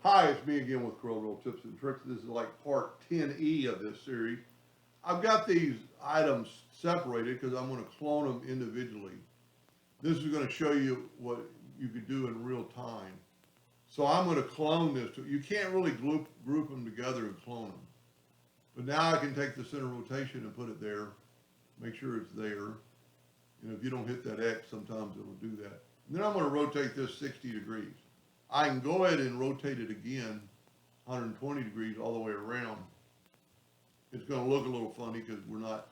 Hi, it's me again with Corel Draw Tips and Tricks. This is like part 10E of this series. I've got these items separated because I'm going to clone them individually. This is going to show you what you could do in real time. So I'm going to clone this. You can't really group them together and clone them. But now I can take the center rotation and put it there, make sure it's there. And if you don't hit that X, sometimes it'll do that. And then I'm going to rotate this 60 degrees. I can go ahead and rotate it again 120 degrees all the way around. It's going to look a little funny because we're not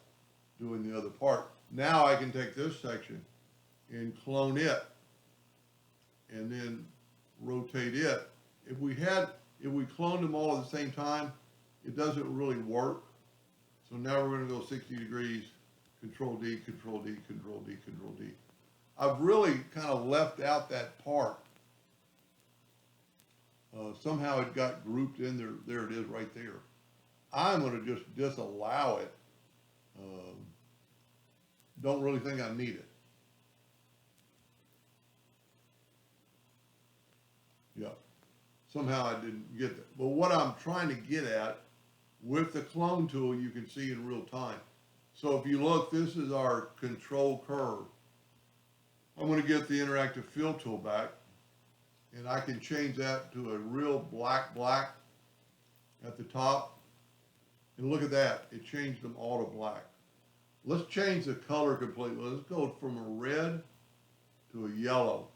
doing the other part. Now I can take this section and clone it and then rotate it. If we cloned them all at the same time, it doesn't really work. So now we're going to go 60 degrees, Control D, Control D, Control D, Control D. I've really kind of left out that part. Somehow it got grouped in there. There it is right there. I'm going to just disallow it. Don't really think I need it. Yeah. Somehow I didn't get that. But what I'm trying to get at with the clone tool, you can see in real time. So if you look, this is our control curve. I'm going to get the interactive fill tool back. And I can change that to a real black at the top. And look at that, it changed them all to black. Let's change the color completely. Let's go from a red to a yellow.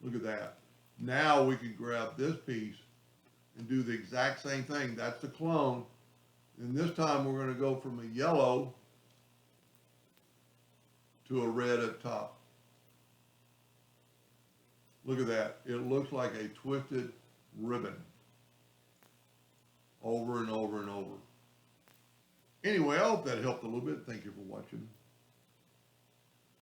Look at that. Now we can grab this piece and do the exact same thing. That's the clone. And this time we're going to go from a yellow to a red at top. Look at that. It looks like a twisted ribbon. Over and over and over. Anyway, I hope that helped a little bit. Thank you for watching.